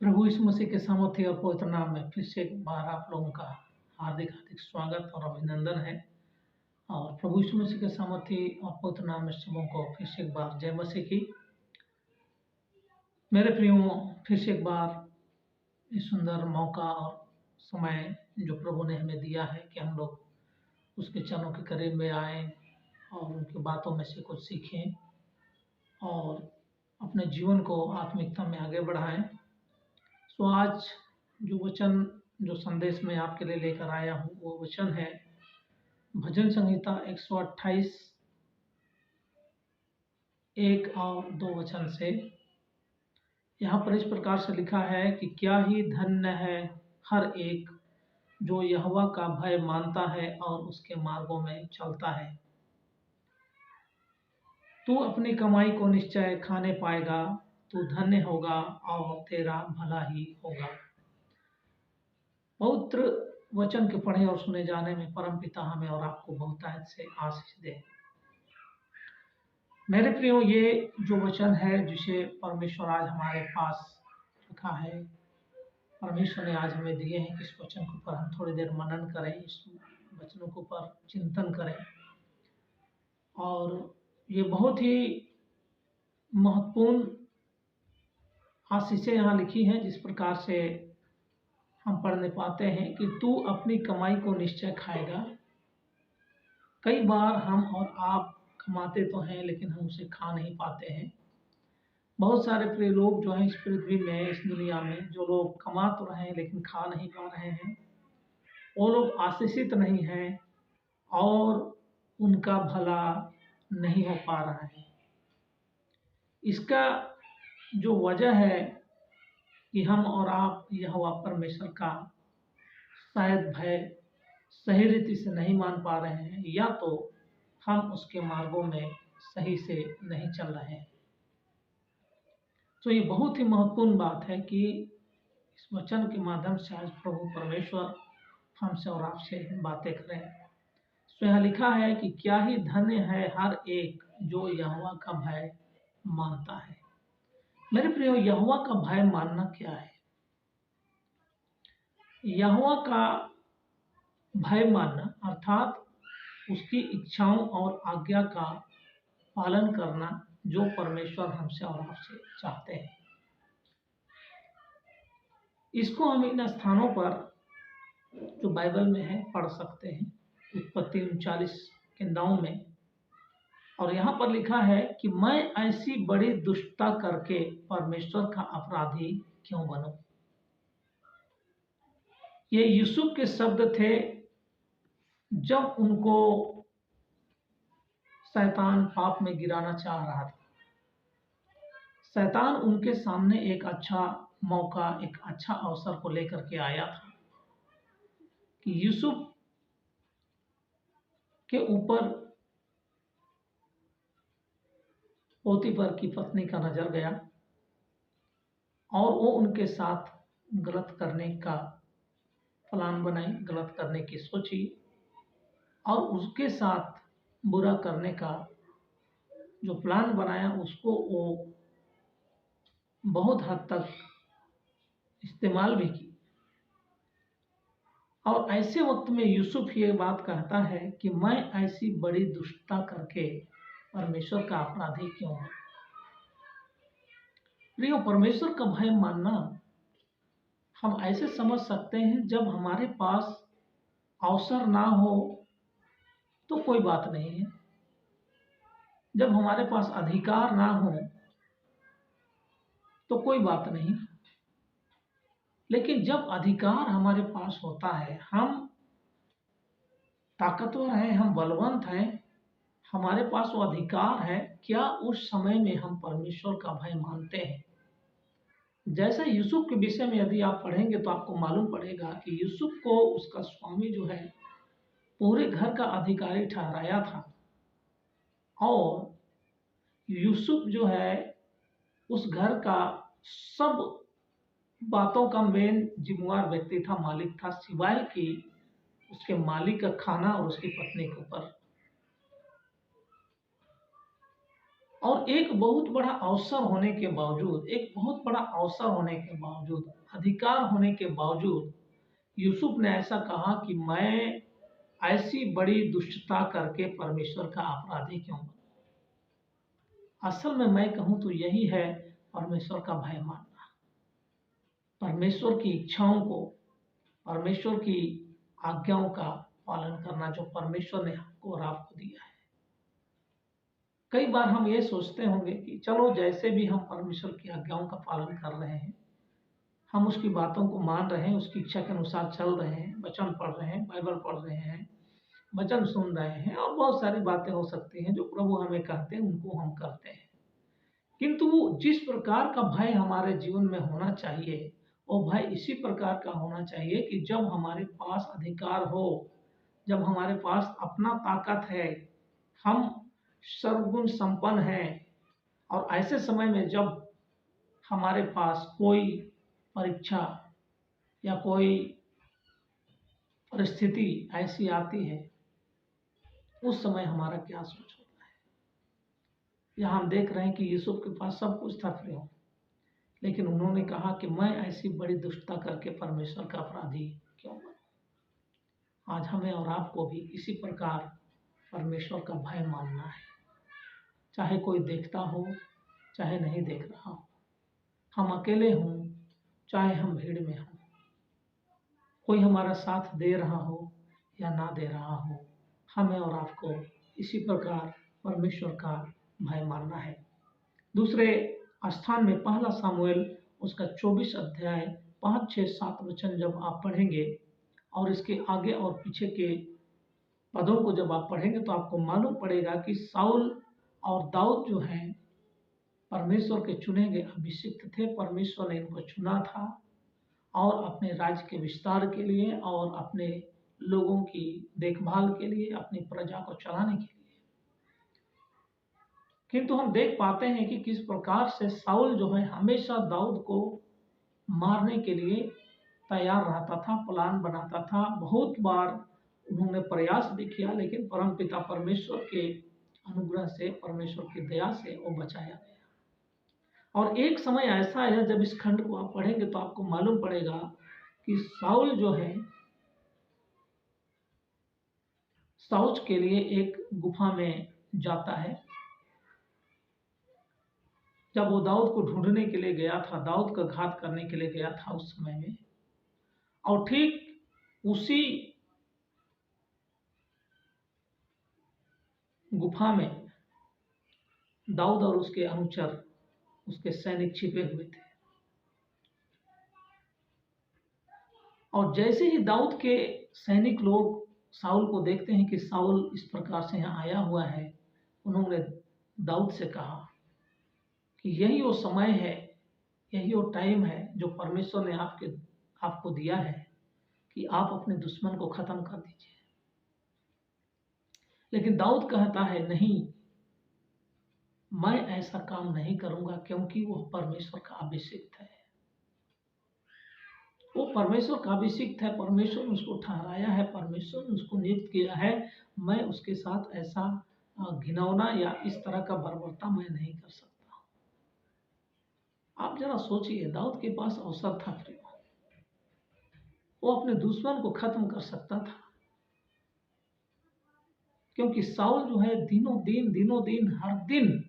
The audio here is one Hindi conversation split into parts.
प्रभु यीशु मसीह के सामर्थ्य और पवित्र नाम में फिर से एक बार आप लोगों का हार्दिक हार्दिक स्वागत और अभिनंदन है। और प्रभु यीशु मसीह के सामर्थ्य और पवित्र नाम में सबों को फिर से एक बार जय मसीह की। मेरे प्रियो, फिर से एक बार इस सुंदर मौका और समय जो प्रभु ने हमें दिया है कि हम लोग उसके चरणों के करीब में आए और उनकी बातों में से कुछ सीखें और अपने जीवन को आत्मिकता में आगे बढ़ाएं। तो आज जो संदेश मैं आपके लिए लेकर आया हूँ वो वचन है भजन संहिता 128 1 और 2 वचन से। यहाँ पर इस प्रकार से लिखा है कि क्या ही धन्य है हर एक जो यहोवा का भय मानता है और उसके मार्गों में चलता है। तू अपनी कमाई को निश्चय खाने पाएगा, तू धन्य होगा और तेरा भला ही होगा। पवित्र वचन के पढ़े और सुने जाने में परमपिता हमें और आपको बहुतायत से आशीष दे। मेरे प्रियो, ये जो वचन है जिसे परमेश्वर आज हमारे पास रखा है, परमेश्वर ने आज हमें दिए हैं कि इस वचन के ऊपर हम थोड़ी देर मनन करें, इस वचनों के ऊपर चिंतन करें। और ये बहुत ही महत्वपूर्ण आशीषें यहाँ लिखी हैं, जिस प्रकार से हम पढ़ने पाते हैं कि तू अपनी कमाई को निश्चय खाएगा। कई बार हम और आप कमाते तो हैं लेकिन हम उसे खा नहीं पाते हैं। बहुत सारे प्रिय लोग जो हैं इस पृथ्वी में, इस दुनिया में, जो लोग कमा तो रहे हैं लेकिन खा नहीं पा रहे हैं, वो लोग आशीषित नहीं हैं और उनका भला नहीं हो पा रहा है। इसका जो वजह है कि हम और आप यहोवा परमेश्वर का शायद भय सही रीति से नहीं मान पा रहे हैं, या तो हम उसके मार्गों में सही से नहीं चल रहे हैं। तो ये बहुत ही महत्वपूर्ण बात है कि इस वचन के माध्यम से आज प्रभु परमेश्वर हमसे और आपसे बातें करें। तो यहाँ लिखा है कि क्या ही धन्य है हर एक जो यहोवा का भय मानता है। मेरे प्रियो, यहोवा का भय मानना क्या है? यहोवा का भय मानना अर्थात उसकी इच्छाओं और आज्ञा का पालन करना, जो परमेश्वर हमसे और आपसे चाहते हैं। इसको हम इन स्थानों पर जो बाइबल में है पढ़ सकते हैं। उत्पत्ति 39 के 9 में, और यहाँ पर लिखा है कि मैं ऐसी बड़ी दुष्टता करके परमेश्वर का अपराधी क्यों बनूं। ये यूसुफ के शब्द थे जब उनको शैतान पाप में गिराना चाह रहा था। शैतान उनके सामने एक अच्छा मौका, एक अच्छा अवसर को लेकर के आया था कि यूसुफ के ऊपर पोतीफर की पत्नी का नजर गया और वो उनके साथ गलत करने का प्लान बनाई, गलत करने की सोची और उसके साथ बुरा करने का जो प्लान बनाया उसको वो बहुत हद तक इस्तेमाल भी की। और ऐसे वक्त में यूसुफ ये बात कहता है कि मैं ऐसी बड़ी दुष्टता करके परमेश्वर का अपराधी क्यों हूं। प्रियो, परमेश्वर का भय मानना हम ऐसे समझ सकते हैं, जब हमारे पास अवसर ना हो तो कोई बात नहीं है, जब हमारे पास अधिकार ना हो तो कोई बात नहीं, लेकिन जब अधिकार हमारे पास होता है, हम ताकतवर हैं, हम बलवंत हैं, हमारे पास वो अधिकार है, क्या उस समय में हम परमेश्वर का भय मानते हैं? जैसे यूसुफ के विषय में यदि आप पढ़ेंगे तो आपको मालूम पड़ेगा कि यूसुफ को उसका स्वामी जो है पूरे घर का अधिकारी ठहराया था और यूसुफ जो है उस घर का सब बातों का मेन जिम्मेवार व्यक्ति था, मालिक था, सिवाय कि उसके मालिक का खाना और उसकी पत्नी के ऊपर। और एक बहुत बड़ा अवसर होने के बावजूद, एक बहुत बड़ा अवसर होने के बावजूद, अधिकार होने के बावजूद यूसुफ ने ऐसा कहा कि मैं ऐसी बड़ी दुष्टता करके परमेश्वर का अपराधी क्यों बनूं। असल में मैं कहूं तो यही है परमेश्वर का भय मानना, परमेश्वर की इच्छाओं को, परमेश्वर की आज्ञाओं का पालन करना जो परमेश्वर ने हमको और आपको दिया है। कई बार हम ये सोचते होंगे कि चलो जैसे भी हम परमेश्वर की आज्ञाओं का पालन कर रहे हैं, हम उसकी बातों को मान रहे हैं, उसकी इच्छा के अनुसार चल रहे हैं, वचन पढ़ रहे हैं, बाइबल पढ़ रहे हैं, वचन सुन रहे हैं और बहुत सारी बातें हो सकती हैं जो प्रभु हमें कहते हैं उनको हम करते हैं। किंतु जिस प्रकार का भय हमारे जीवन में होना चाहिए वो भय इसी प्रकार का होना चाहिए कि जब हमारे पास अधिकार हो, जब हमारे पास अपना ताकत है, हम सर्वगुण संपन्न हैं, और ऐसे समय में जब हमारे पास कोई परीक्षा या कोई परिस्थिति ऐसी आती है, उस समय हमारा क्या सोच होता है। यहाँ हम देख रहे हैं कि यूसुफ के पास सब कुछ था फ्रेंड, लेकिन उन्होंने कहा कि मैं ऐसी बड़ी दुष्टता करके परमेश्वर का अपराधी क्यों बनूं। आज हमें और आपको भी इसी प्रकार परमेश्वर का भय मानना है, चाहे कोई देखता हो चाहे नहीं देख रहा हो, हम अकेले हों चाहे हम भीड़ में हों, कोई हमारा साथ दे रहा हो या ना दे रहा हो, हमें और आपको इसी प्रकार परमेश्वर का भय मानना है। दूसरे स्थान में पहला सामुएल उसका 24 अध्याय 5, 6, 7 वचन जब आप पढ़ेंगे और इसके आगे और पीछे के पदों को जब आप पढ़ेंगे तो आपको मालूम पड़ेगा कि साउल और दाऊद जो हैं परमेश्वर के चुने गए अभिषिक्त थे। परमेश्वर ने इनको चुना था और अपने राज्य के विस्तार के लिए और अपने लोगों की देखभाल के लिए, अपनी प्रजा को चलाने के लिए। किंतु हम देख पाते हैं कि किस प्रकार से साउल जो है हमेशा दाऊद को मारने के लिए तैयार रहता था, प्लान बनाता था। बहुत बार उन्होंने प्रयास भी किया, लेकिन परमपिता परमेश्वर के अनुग्रह से, परमेश्वर की दया से वो बचाया गया। और एक समय ऐसा है जब इस खंड को आप पढ़ेंगे तो आपको मालूम पड़ेगा कि साउल जो है शौच के लिए एक गुफा में जाता है। जब वो दाऊद को ढूंढने के लिए गया था, दाऊद का घात करने के लिए गया था उस समय में, और ठीक उसी गुफा में दाऊद और उसके अनुचर, उसके सैनिक छिपे हुए थे। और जैसे ही दाऊद के सैनिक लोग साउल को देखते हैं कि साउल इस प्रकार से यहाँ आया हुआ है, उन्होंने दाऊद से कहा कि यही वो समय है, यही वो टाइम है जो परमेश्वर ने आपको दिया है कि आप अपने दुश्मन को खत्म कर दीजिए। लेकिन दाऊद कहता है नहीं, मैं ऐसा काम नहीं करूंगा, क्योंकि वो परमेश्वर का अभिषिक्त है। वो परमेश्वर का अभिषिक्त है, परमेश्वर ने उसको ठहराया है, परमेश्वर ने उसको नियुक्त किया है। मैं उसके साथ ऐसा घिनौना या इस तरह का बर्बरता मैं नहीं कर सकता। आप जरा सोचिए, दाऊद के पास अवसर था फ्रेंड, वो अपने दुश्मन को खत्म कर सकता था, क्योंकि साउल जो है दिनों दिन हर दिन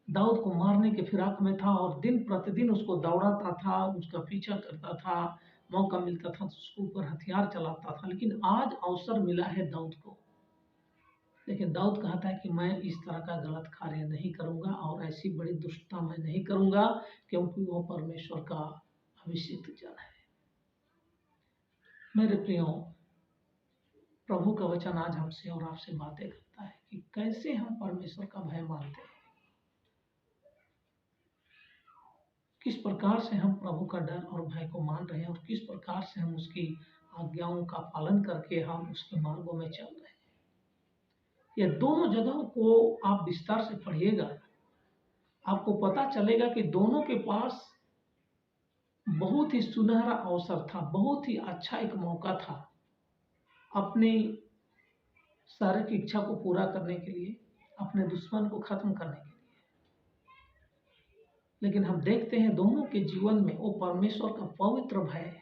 दाऊद को मारने के फिराक में था और दिन प्रतिदिन उसको दौड़ाता था, उसका पीछा करता था, मौका मिलता था तो उसके ऊपर हथियार चलाता था। लेकिन आज अवसर मिला है दाऊद को, लेकिन दाऊद कहता है कि मैं इस तरह का गलत कार्य नहीं करूंगा और ऐसी बड़ी दुष्टता मैं नहीं करूंगा, क्योंकि वो परमेश्वर का अभिषिक्त जन है। मेरे प्रियो, प्रभु का वचन आज हमसे और आपसे बातें करता है कि कैसे हम परमेश्वर का भय मानते हैं, किस प्रकार से हम प्रभु का डर और भय को मान रहे हैं और किस प्रकार से हम उसकी आज्ञाओं का पालन करके हम उसके मार्गों में चल रहे हैं। ये दोनों जगहों को आप विस्तार से पढ़िएगा, आपको पता चलेगा कि दोनों के पास बहुत ही सुनहरा अवसर था, बहुत ही अच्छा एक मौका था अपनी शारीरिक इच्छा को पूरा करने के लिए, अपने दुश्मन को खत्म करने के लिए। लेकिन हम देखते हैं दोनों के जीवन में वो परमेश्वर का पवित्र भय,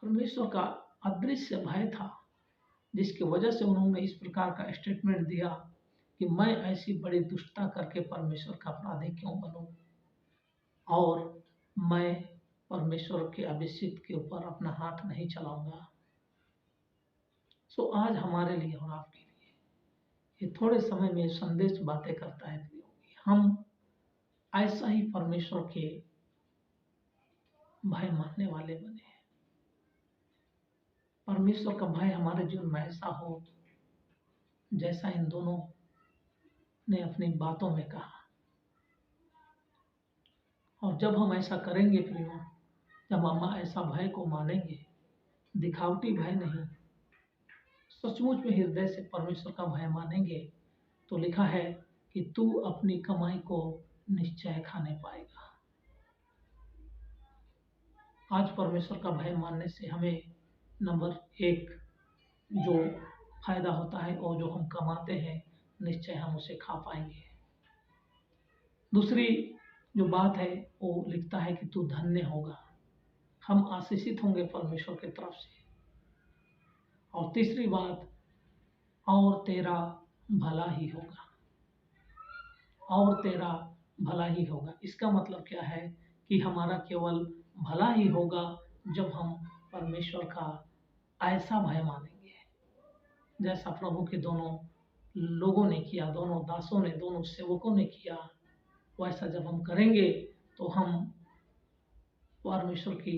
परमेश्वर का अदृश्य भय था, जिसकी वजह से उन्होंने इस प्रकार का स्टेटमेंट दिया कि मैं ऐसी बड़ी दुष्टता करके परमेश्वर का अपराधी क्यों बनूं, और मैं परमेश्वर के अभिषिक्त के ऊपर अपना हाथ नहीं चलाऊंगा। सो आज हमारे लिए और आपके लिए ये थोड़े समय में संदेश बातें करता है कि हम ऐसा ही परमेश्वर के भय मानने वाले बने। परमेश्वर का भय हमारे जीवन में ऐसा हो जैसा इन दोनों ने अपनी बातों में कहा। और जब हम ऐसा करेंगे प्रियो, जब हम ऐसा भय को मानेंगे, दिखावटी भय नहीं, सचमुच में हृदय से परमेश्वर का भय मानेंगे, तो लिखा है कि तू अपनी कमाई को निश्चय खाने पाएगा। आज परमेश्वर का भय मानने से हमें नंबर 1 जो फायदा होता है, और जो हम कमाते हैं निश्चय हम उसे खा पाएंगे। दूसरी जो बात है वो लिखता है कि तू धन्य होगा, हम आशीषित होंगे परमेश्वर की तरफ से। और तीसरी बात, और तेरा भला ही होगा, और तेरा भला ही होगा। इसका मतलब क्या है कि हमारा केवल भला ही होगा जब हम परमेश्वर का ऐसा भय मानेंगे जैसा प्रभु के दोनों लोगों ने किया, दोनों दासों ने, दोनों सेवकों ने किया। वैसा जब हम करेंगे तो हम परमेश्वर की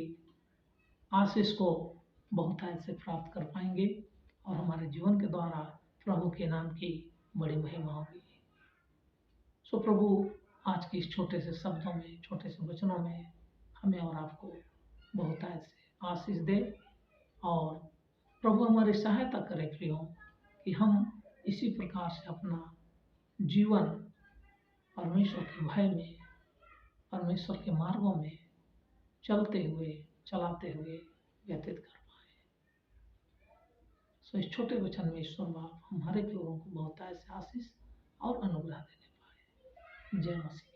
आशीष को बहुतायत से प्राप्त कर पाएंगे, और हमारे जीवन के द्वारा प्रभु के नाम की बड़ी महिमा होगी। सो प्रभु आज के इस छोटे से शब्दों में, छोटे से वचनों में हमें और आपको बहुतायत से आशीष दे, और प्रभु हमारी सहायता करे प्रियो कि हम इसी प्रकार से अपना जीवन परमेश्वर के भय में, परमेश्वर के मार्गों में चलते हुए, चलाते हुए व्यतीत कर पाए। सो इस छोटे वचन में ईश्वर बाप हमारे लोगों को बहुतायत से आशीष और अनुग्रह देने पाए। जय मसीह।